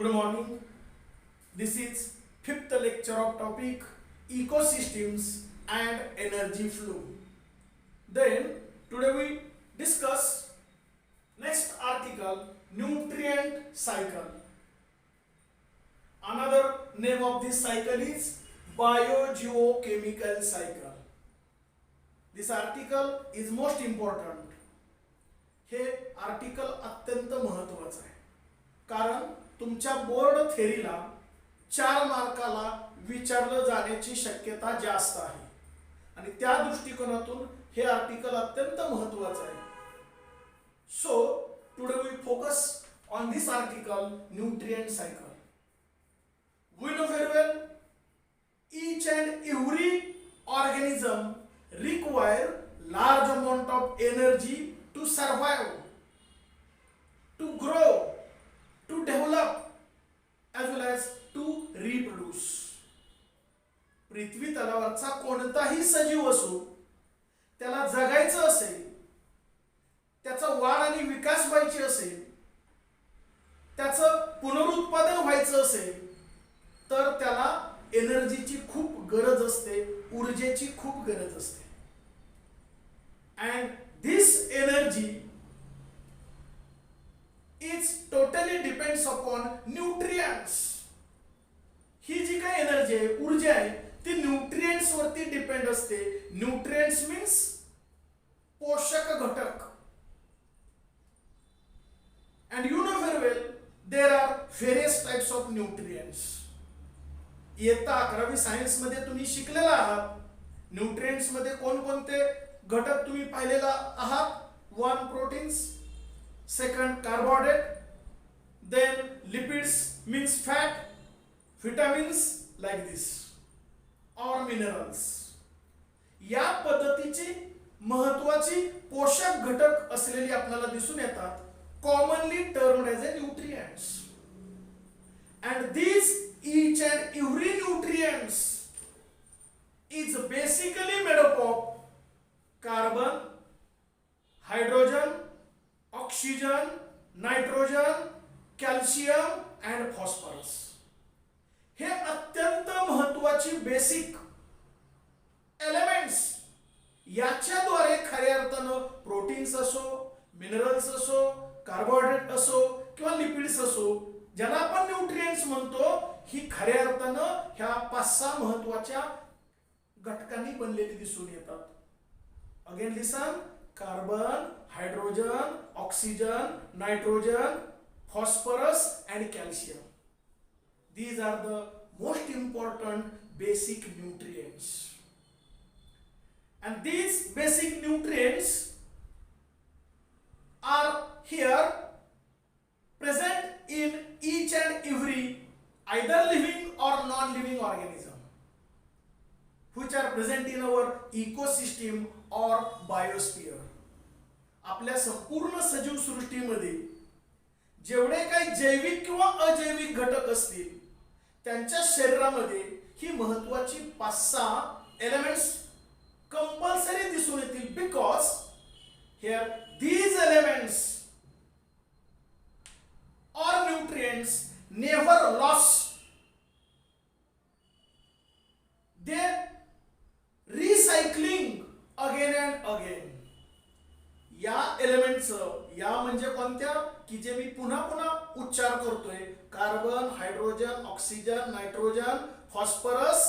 Good morning. This is fifth lecture of topic ecosystems and energy flow. Then today we discuss next article nutrient cycle. Another name of this cycle is biogeochemical cycle. This article is most important. हे article अत्यंत महत्त्वाचं आहे कारण तुमच्या board थेरीला 4 मार्काला विचारलं जाण्याची शक्यता जास्त आहे आणि त्या दृष्टिकोनातून हे आर्टिकल अत्यंत महत्त्वाचं आहे. So today we focus on this article nutrient cycle. We know very well each and every organism require large amount of energy to survive, to grow, to develop as well as to reproduce. पृथ्वी तलावरचा कोणताही सजीव असो त्याला जगायचं असेल, त्याचा वाढ आणि विकास व्हायची असेल, त्याचं पुनरुत्पादन व्हायचं असेल तर त्याला एनर्जीची खूप गरज असते, ऊर्जेची खूप गरज असते. And this energy is totally depends upon nutrients. ही जी काय एनर्जी आहे, ऊर्जा आहे, ती न्यूट्रिएंट्स वरती डिपेंड असते. न्यूट्रिएंट्स मीन्स पोषक घटक. And you know very well there are various types of nutrients. इयत्ता 11वी सायन्स मध्ये तुम्ही शिकलेला आहात. न्यूट्रिएंट्स मध्ये कोणकोणते घटक तुम्ही पाहिलेला आहात. 1 proteins, 2 carbohydrate, then lipids means fat, vitamins like this और मिनरल्स. या पद्धतीची महत्वाची पोषक घटक असलेली आपल्याला दिसून येतात, commonly termed as a nutrients. And these each and every nutrients is basically made up of carbon, hydrogen, oxygen, nitrogen, calcium and phosphorus. हे अत्यंत महत्वाची बेसिक एलिमेंट्स याच्याद्वारे खऱ्या अर्थानं प्रोटीन्स असो, मिनरल्स असो, कार्बोहायड्रेट असो किंवा लिपिड्स असो, ज्याला आपण न्यूट्रिएंट्स म्हणतो, ही खऱ्या अर्थानं ह्या 5-6 महत्वाच्या घटकांनी बनलेली दिसून येतात. Again listen: carbon, hydrogen, oxygen, nitrogen, phosphorus and calcium. These are the most important basic nutrients. And these basic nutrients are here present in each and every either living or non-living organism which are present in our ecosystem or biosphere. आपल्या संपूर्ण सजीव सृष्टीमध्ये जेवढे काही जैविक किंवा अजैविक घटक असतील त्यांच्या शरीरामध्ये ही महत्वाची 5-6 एलिमेंट्स कंपल्सरी दिसून येतील. Because here these elements or nutrients never lost their recycling again and again. या एलिमेंटचं, या म्हणजे कोणत्या की जे मी पुन्हा पुन्हा उच्चार करतोय, carbon, hydrogen, oxygen, nitrogen, phosphorus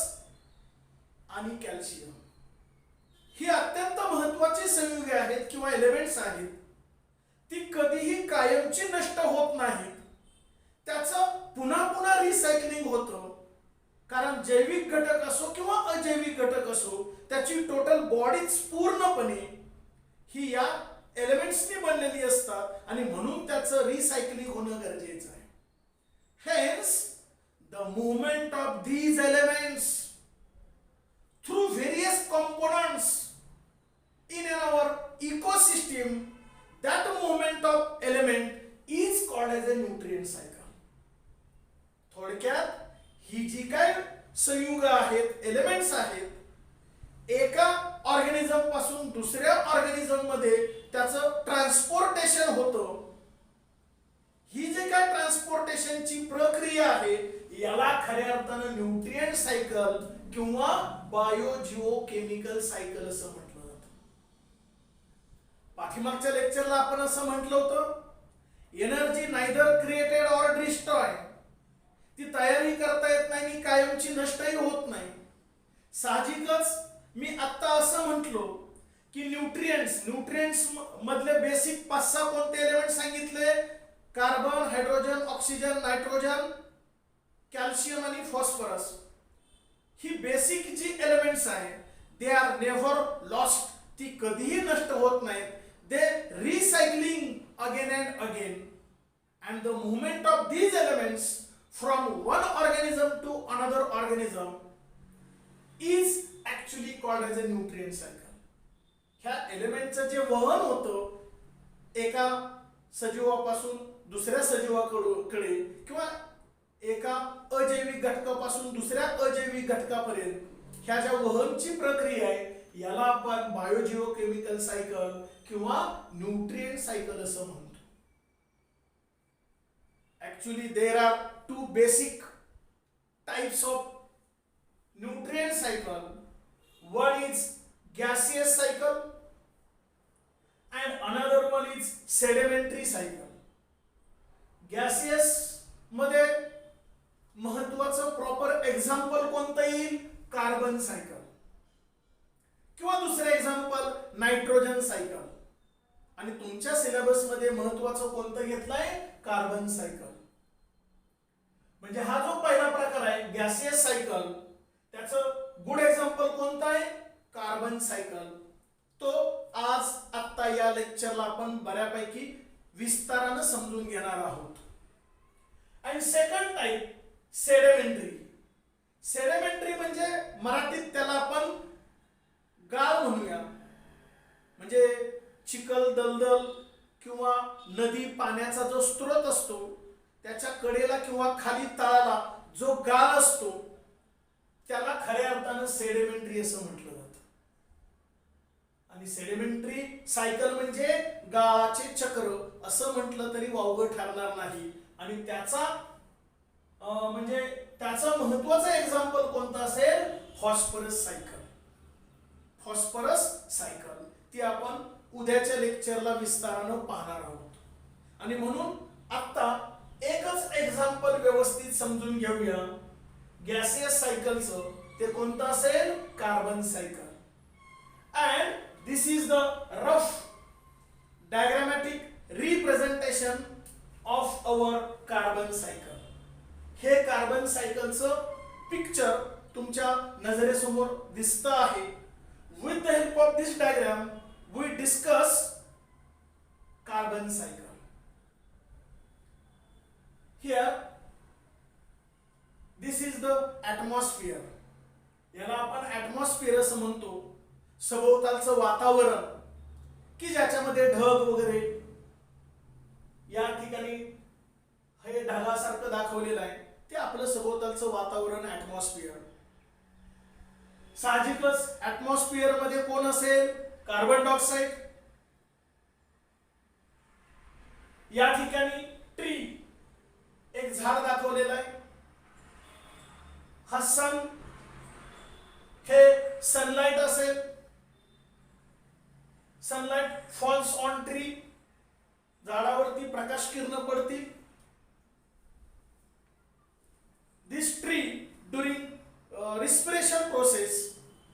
आणि कॅल्शियम, ही अत्यंत महत्वाची संयुगे आहेत किंवा एलिमेंट्स आहेत. ती कधीही कायमची नष्ट होत नाहीत. त्याचं पुन्हा पुन्हा रिसायकलिंग होतं. कारण जैविक घटक असो किंवा अजैविक घटक असो, त्याची टोटल बॉडीच पूर्णपणे ही या एलिमेंट्सनी बनलेली असतात आणि म्हणून त्याचं रिसायकलिंग होणं गरजेचं आहे. Hence the movement of these elements through various components in our ecosystem, that movement of element is called as a nutrient cycle. थोडक्यात ही जी काय संयुग आहेत, एलिमेंट्स आहेत, एका ऑर्गॅनिझम पासून दुसऱ्या ऑर्गॅनिझम मध्ये त्याचं ट्रान्सपोर्टेशन होतं. ही जे काय ट्रान्सपोर्टेशनची प्रक्रिया आहे याला खऱ्या अर्थानं न्यूट्रिएंट सायकल किंवा बायोजिओकेमिकल सायकल असं म्हटलं जातं. पाठीमागच्या लेक्चरला आपण असं म्हटलं होतं, energy neither created or destroy, ती तयारी करता येत नाही आणि कायमची नष्टही होत नाही. साहजिकच मी आता असं म्हटलो की न्यूट्रिएंट्स मधले बेसिक 5-6 कोणते एलिमेंट सांगितले? Carbon, hydrogen, oxygen, nitrogen, calcium आणि फॉस्फरस. ही बेसिक जी एलिमेंट्स आहेत दे आर नेव्हर लॉस्ट, ती कधीही नष्ट होत नाहीत. They recycling again and again, and the movement of these elements from one organism to another organism is actually called as a nutrient cycle. ह्या एलिमेंटचं जे वहन होतं एका सजीवापासून दुसऱ्या सजीवाकडे किंवा एका अजैविक घटकापासून दुसऱ्या अजैविक घटकापर्यंत, ह्या ज्या वहनची प्रक्रिया आहे याला आपण बायोजिओकेमिकल सायकल किंवा न्यूट्रिएंट सायकल असं म्हणतो. Actually there are 2 basic types of nutrient cycle. One is gaseous cycle and another one is sedimentary cycle. gaseous मध्ये महत्वाचं प्रॉपर एक्झाम्पल कोणतं येईल? कार्बन सायकल किंवा दुसरं एक्झाम्पल नायट्रोजन सायकल. आणि तुमच्या सिलेबस मध्ये महत्वाचं कोणतं घेतलंय? Carbon cycle. म्हणजे हा जो पहिला प्रकार आहे गॅसियस सायकल, त्याचं गुड एक्झाम्पल कोणतं आहे? Carbon cycle. तो आज आत्ता या लेक्चरला आपण बऱ्यापैकी विस्तारानं समजून घेणार आहोत. आणि सेकंड टाइप सेडिमेंटरी. सेडिमेंटरी म्हणजे मराठीत त्याला आपण गाळ म्हणूया. म्हणजे चिखल, दलदल किंवा नदी पाण्याचा जो स्रोत असतो त्याच्या कडेला किंवा खाली तळाला जो गाळ असतो त्याला खऱ्या अर्थानं सेडिमेंटरी असं म्हटलं जातं. आणि सेडिमेंटरी सायकल म्हणजे गाळाचे चक्र असं म्हटलं तरी वावगं ठरणार नाही. आणि त्याचा म्हणजे त्याचं महत्वाचं एक्झाम्पल कोणतं असेल? Phosphorus cycle. फॉस्फरस सायकल ती आपण उद्याच्या लेक्चरला विस्तारानं पाहणार आहोत. आणि म्हणून आता एकच एक्झाम्पल व्यवस्थित समजून घेऊया गॅसियस सायकलचं. ते कोणतं असेल? Carbon cycle. And this is the rough diagrammatic representation of our carbon cycle. हे कार्बन सायकलचं पिक्चर तुमच्या नजरेसमोर दिसतं आहे. with the help of this diagram we discuss carbon cycle. Here this is the atmosphere. याला आपण ॲटमॉस्फिअर असं म्हणतो. सभोवतालचं वातावरण की ज्याच्यामध्ये ढग वगैरे, या ठिकाणी हे ढगासारखं दाखवलेलं आहे ते आपलं सभोवतालचं वातावरण ॲटमॉस्फिअर. साहजिकच ॲटमॉस्फिअर मध्ये कोण असेल? Carbon dioxide. या ठिकाणी ट्री, एक झाड दाखवलेलं आहे. हा सन, हे सनलाइट असेल. सनलाइट फॉल्स ऑन ट्री, झाडावरती प्रकाश किरण पडतील. This tree during respiration process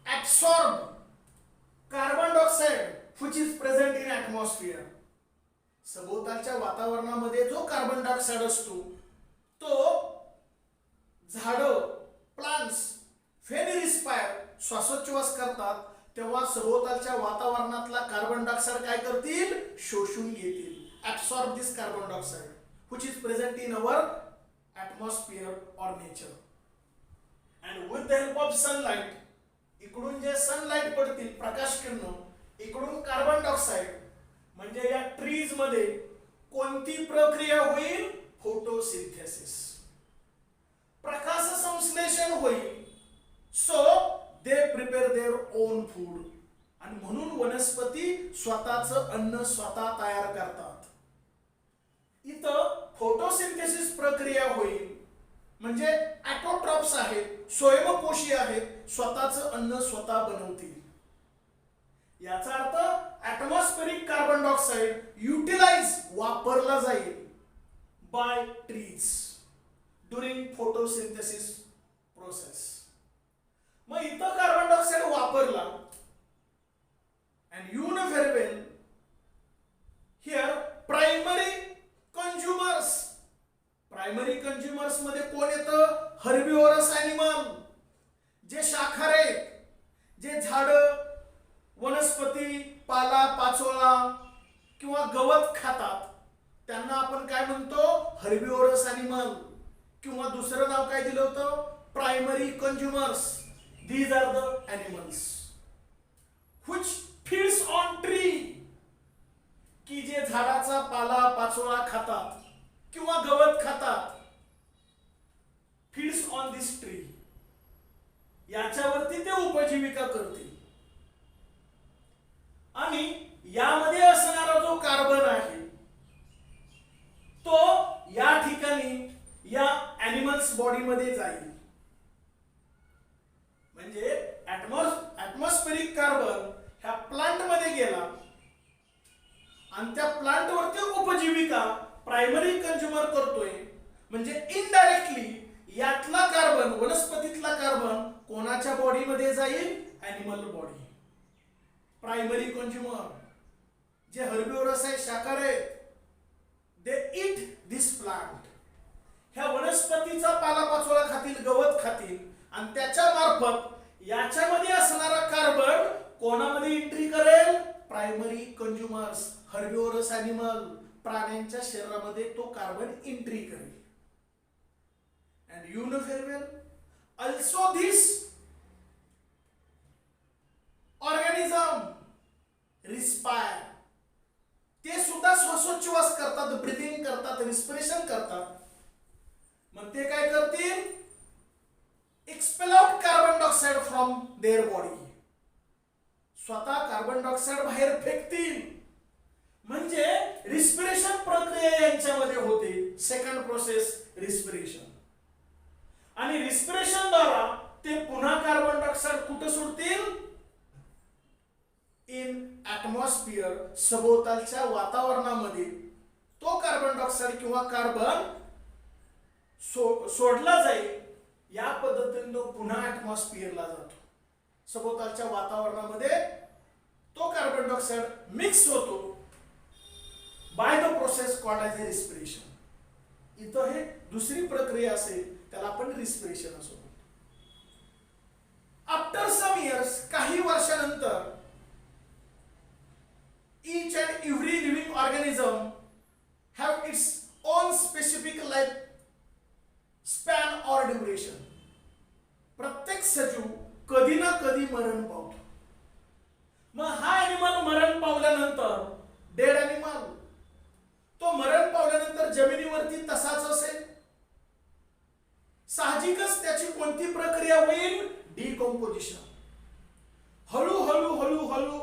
absorb carbon dioxide which is present in atmosphere. सभोवतालच्या वातावरणामध्ये जो कार्बन डायऑक्साईड असतो तो झाडं, प्लांट्स व्हेन रिस्पायर श्वासोच्छवास करतात तेव्हा सभोवतालच्या वातावरणातला कार्बन डायऑक्साईड काय करतील? शोषून घेतील. absorb this carbon dioxide which is present in our atmosphere or nature. and with the help of sunlight, इकडून जे सनलाइट पडतील प्रकाश किरण, इकडून कार्बन डायऑक्साईड, म्हणजे या ट्रीज मध्ये कोणती प्रक्रिया होईल? फोटोसिंथेसिस, प्रकाश संश्लेषण होईल. So they prepare their own food. आणि म्हणून वनस्पती स्वतःचं अन्न स्वतः तयार करतात. इथं फोटोसिंथेसिस प्रक्रिया होईल, म्हणजे ऑटोट्रॉप्स आहेत, स्वयंपोषी आहेत, स्वतःचं अन्न स्वतः बनवतील. याचा अर्थ ऍटमॉस्फेरिक कार्बन डायऑक्साइड युटिलाइज वापरला जाईल by trees during photosynthesis process. मग इथं कार्बन डायऑक्साइड वापरला and you know very well here primary consumers मध्ये कोण येतं? हर्बिव्हरस ॲनिमल, जे शाकाहारी आहेत, जे झाड, वनस्पती, पाला पाचोळा किंवा गवत खातात, त्यांना आपण काय म्हणतो? हर्बिव्हरस ॲनिमल, किंवा दुसरं नाव काय दिलं होतं? Primary consumers. These are the animals which feeds on tree, की जे झाडाचा पाला पाचोळा खातात किंवा गवत खातात. फीड्स ऑन दिस ट्री, याच्यावरती ते उपजीविका करतील. आणि यामध्ये असणारा जो कार्बन आहे तो या ठिकाणी या ॲनिमल्स बॉडीमध्ये जाईल. म्हणजे ऍटमॉस्फेरिक कार्बन ह्या प्लांट मध्ये गेला आणि त्या प्लांट वरती उपजीविका प्रायमरी कंझ्युमर करतोय. म्हणजे इनडायरेक्टली यातला कार्बन, वनस्पतीतला कार्बन कोणाच्या बॉडीमध्ये जाईल? Animal body. प्रायमरी कंझ्युमर जे हर्बिव्हरस आहे, शाकाहारी आहेत, दे ईट दिस प्लांट. ह्या वनस्पतीचा पालापाचोळा खातील, गवत खातील, आणि त्याच्या मार्फत याच्यामध्ये असणारा कार्बन कोणामध्ये एंट्री करेल? प्रायमरी कंझ्युमर्स, हर्बिव्हरस ॲनिमल, प्राण्यांच्या शरीरामध्ये तो कार्बन एंट्री करेल. And you know very well also this organism respire, ते सुद्धा श्वासोच्छवास करतात, ब्रीथिंग करतात, रिस्पिरेशन करतात. मग ते काय करतील? Expel out carbon dioxide from there body. स्वतः कार्बन डायऑक्साइड बाहेर फेकतील. म्हणजे रिस्पिरेशन प्रक्रिया यांच्यामध्ये होते. Second process respiration. आणि रिस्पिरेशन द्वारा ते पुन्हा कार्बन डायऑक्साइड कुठे सोडतील? इन ॲटमॉस्फिअर, सभोवतालच्या वातावरणामध्ये तो कार्बन डायऑक्साइड किंवा कार्बन सोडला जाईल. या पद्धतीने तो पुन्हा ॲटमॉस्फिअरला जातो. सभोवतालच्या वातावरणामध्ये तो कार्बन डायऑक्साइड मिक्स होतो by the process called as a respiration. इथं हे दुसरी प्रक्रिया असेल, त्याला आपण रिस्पिरेशन असं म्हणतो. आफ्टर सम इयर्स, काही वर्षानंतर, each and every living organism have its own specific life span or duration. प्रत्येक सजीव कधी ना कधी मरण पावतो. मग हा ॲनिमल मरण पावल्यानंतर, डेड ॲनिमल, तो मरण पावल्यानंतर जमिनीवरती तसाच असेल. साहजिकच त्याची कोणती प्रक्रिया होईल? डिकम्पोजिशन. हळूहळू हळूहळू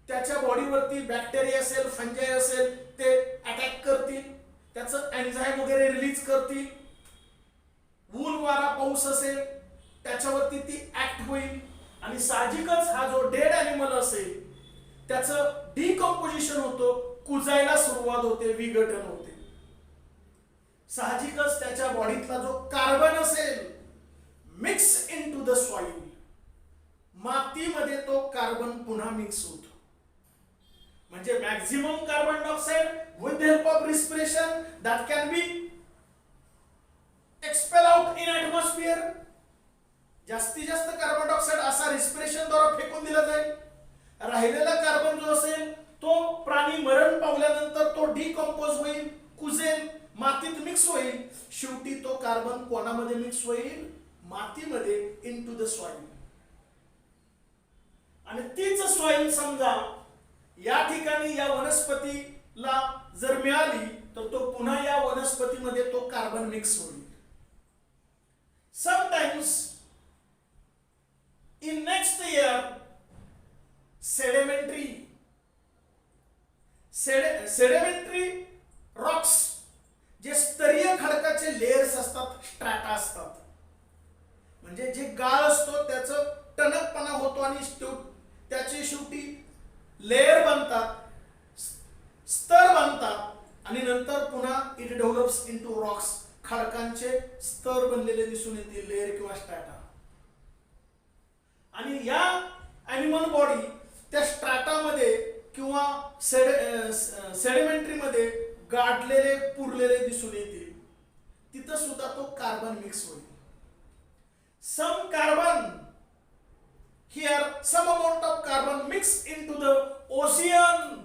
त्याच्या बॉडीवरती बॅक्टेरिया असेल, फंजाई असेल, ते अटॅक करतील, त्याचं एन्झाईम वगैरे रिलीज करतील. ऊन वारा पाऊस असेल त्याच्यावरती ती ऍक्ट होईल. आणि साहजिकच हा जो डेड ॲनिमल असेल त्याचं डिकम्पोजिशन होतं, कुजायला सुरुवात होते, विघटन होते. साहजिकच त्याच्या बॉडीतला जो कार्बन असेल मिक्स इनटू द सॉइल, मातीमध्ये तो कार्बन पुन्हा मिक्स होतो. म्हणजे maximum carbon dioxide with the help of respiration that can be expel out in atmosphere. जास्तीत जास्त कार्बन डायऑक्साइड असा रिस्पिरेशन द्वारा फेकून दिला जाईल. राहिलेला कार्बन जो असेल तो प्राणी मरण पावल्यानंतर तो डिकम्पोज होईल, कुजेल, मातीत मिक्स होईल. शेवटी तो कार्बन कोणामध्ये मिक्स होईल? मातीमध्ये, इनटू द सॉइल. आणि तीच सॉइल समजा या ठिकाणी या वनस्पतीला जर मिळाली तर तो पुन्हा या वनस्पतीमध्ये तो कार्बन मिक्स होईल. Sometimes in next year sedimentary rocks जे स्तरीय खडकाचे लेयर्स असतात, स्ट्रॅटा असतात, म्हणजे जे गाळ असतो त्याचं टणकपणा होतो आणि त्याचे शेवटी लेयर बनतात, स्तर बनतात आणि नंतर पुन्हा इट डेव्हलप्स इनटू रॉक्स, खडकांचे स्तर बनलेले दिसून येतील, लेयर किंवा स्ट्रॅटा. आणि या ॲनिमल बॉडी त्या स्ट्रॅटामध्ये किंवा सेडिमेंटरी मध्ये गाठलेले पुरलेले दिसून येतील. तिथं सुद्धा तो कार्बन मिक्स होईल. Some carbon here, some amount of carbon mix into the ocean.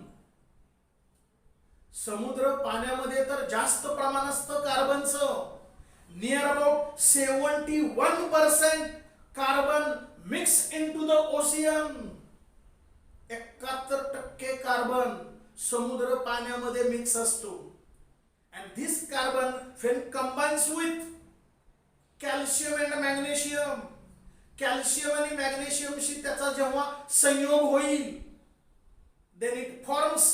समुद्र पाण्यामध्ये तर जास्त प्रमाण असतं कार्बनचं, near about 71% carbon mix into the ocean. 71% carbon समुद्र पाण्यामध्ये मिक्स असतो. and this carbon when combines with calcium and magnesium, calcium आणि मॅग्नेशियमशी त्याचा जेव्हा संयोग होईल, then it forms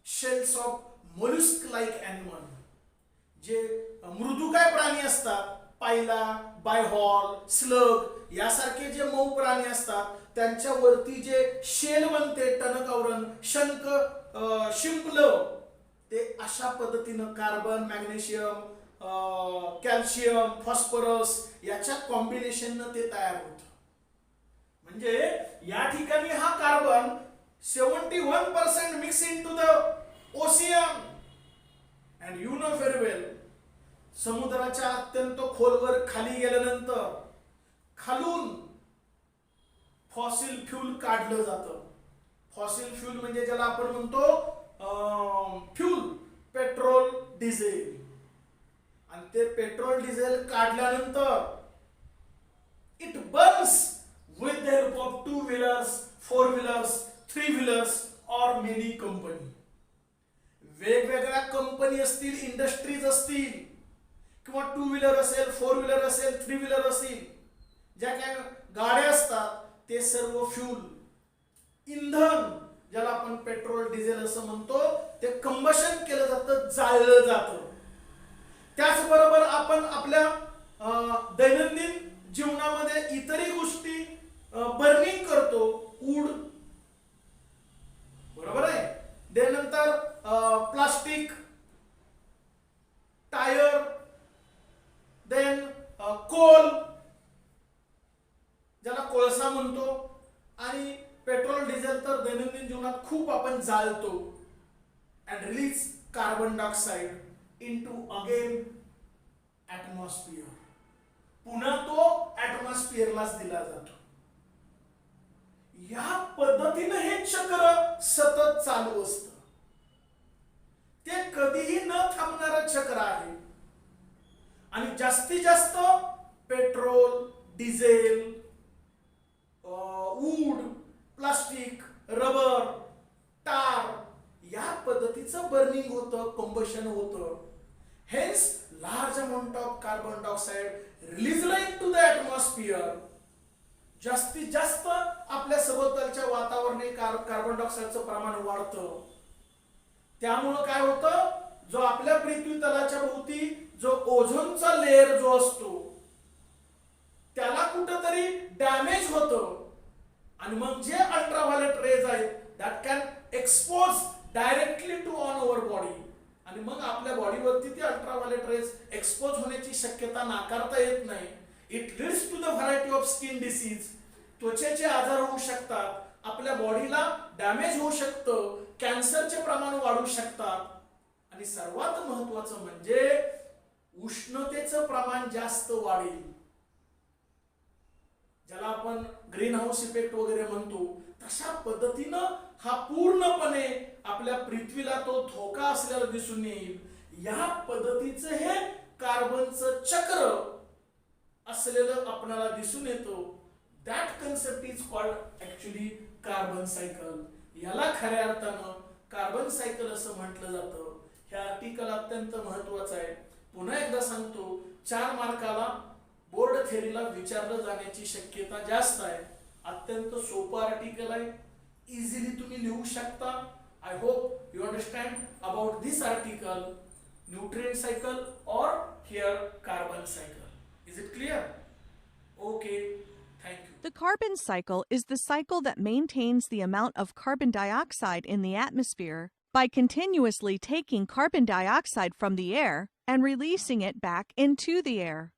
shells of mollusk like animal. जे मृदुकाय प्राणी असतात, पायला, बायहॉल, स्लग यासारखे जे मऊ प्राणी असतात, त्यांच्यावरती जे शेल बनते, टणक शंख, शिंपलं, ते अशा पद्धतीनं कार्बन, मॅग्नेशियम, कॅल्शियम, फॉस्फरस याच्या कॉम्बिनेशननं ते तयार होतं. म्हणजे या ठिकाणी हा carbon 71% mix into the ocean. And you know very well, समुद्राच्या अत्यंत खोलवर खाली गेल्यानंतर खालून फॉसिल फ्यूल काढलं जातं. फॉसिल फ्यूल म्हणजे ज्याला आपण म्हणतो फ्यूल, पेट्रोल, डिझेल. आणि ते पेट्रोल डिझेल काढल्यानंतर it Burns with the help of 2 wheelers, 4 wheelers, 3 wheelers or many company. वेगवेगळ्या कंपनी असतील, इंडस्ट्रीज असतील, किंवा 2 व्हीलर असेल, 4 व्हीलर असेल, 3 व्हीलर असेल, ज्या काय गाड्या असतात, ते सर्व फ्यूल, इंधन ज्याला आपण पेट्रोल, डिझेल असं म्हणतो, ते कंबशन केलं जातं, जाळलं जातं. त्याचबरोबर आपण आपल्या दैनंदिन जीवनामध्ये इतरही गोष्टी बर्निंग करतो, वूड, बरोबर आहे. त्यानंतर प्लास्टिक, टायर, देन कोल ज्याला कोळसा म्हणतो, आणि पेट्रोल, डिझेल तर दैनंदिन जीवनात खूप आपण जाळतो. And release carbon dioxide into again atmosphere. पुन्हा तो ॲटमॉस्फिअरलाच दिला जातो. या पद्धतीने हे चक्र सतत चालू असतं. ते कधीही न थांबणारं चक्र आहे. आणि जास्तीत जास्त petrol, diesel, wood, plastic, rubber, tar या पद्धतीचं बर्निंग होतं, कंबशन होतं. Hence large amount of carbon dioxide released into the atmosphere. जास्तीत जास्त आपल्या सभोवतालच्या वातावरणात कार्बन डायऑक्साइडचं प्रमाण वाढतं. त्यामुळं काय होतं, जो आपल्या पृथ्वी तलाच्या भोवती जो ओझोनचा लेयर जो असतो, त्याला कुठंतरी डॅमेज होतं. आणि मग जे अल्ट्राव्हायोलेट रेज आहेत, that can expose directly to on our body. आणि मग आपल्या बॉडीवरती ते अल्ट्राव्हायोलेट रेज एक्सपोज होण्याची शक्यता नाकारता येत नाही. It leads to the variety of skin disease. त्वचेचे आजार होऊ शकतात, आपल्या बॉडीला डॅमेज होऊ शकतं, कॅन्सरचे प्रमाण वाढू शकतात. आणि सर्वात महत्वाचं म्हणजे उष्णतेचं प्रमाण जास्त वाढेल, ज्याला आपण ग्रीन हाऊस इफेक्ट वगैरे म्हणतो. तशा पद्धतीनं हा पूर्णपणे आपल्या पृथ्वीला तो धोका असलेला दिसून येईल. या पद्धतीचं हे कार्बनचं चक्र असलेलं आपल्याला दिसून येतो. That concept is called actually carbon cycle. याला खऱ्या अर्थानं कार्बन सायकल असं म्हटलं जातं. हे आर्टिकल अत्यंत महत्वाचं आहे. पुन्हा एकदा सांगतो, 4 मार्काला बोर्ड थेरीला विचारलं जाण्याची शक्यता जास्त आहे. अत्यंत सोपं आर्टिकल आहे, इझिली तुम्ही लिहू शकता. I hope you understand about this article. nutrient cycle or here carbon cycle. Is it clear? Okay, thank you. The carbon cycle is the cycle that maintains the amount of carbon dioxide in the atmosphere by continuously taking carbon dioxide from the air and releasing it back into the air.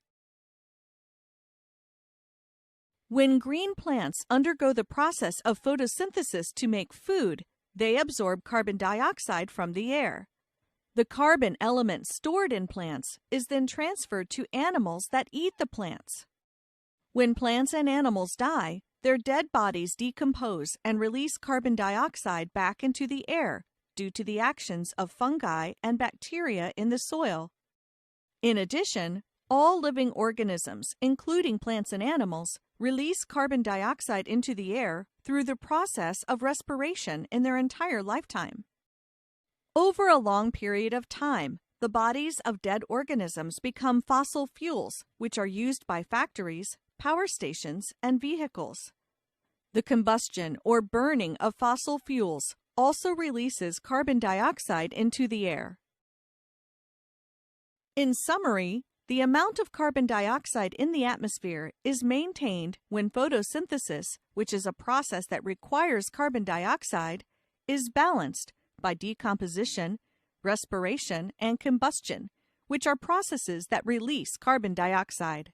When green plants undergo the process of photosynthesis to make food, they absorb carbon dioxide from the air. The carbon element stored in plants is then transferred to animals that eat the plants. When plants and animals die, their dead bodies decompose and release carbon dioxide back into the air due to the actions of fungi and bacteria in the soil. In addition, all living organisms, including plants and animals, release carbon dioxide into the air through the process of respiration in their entire lifetime. Over a long period of time, the bodies of dead organisms become fossil fuels, which are used by factories, power stations, and vehicles. The combustion or burning of fossil fuels also releases carbon dioxide into the air. In summary, the amount of carbon dioxide in the atmosphere is maintained when photosynthesis, which is a process that requires carbon dioxide, is balanced by decomposition, respiration, and combustion, which are processes that release carbon dioxide.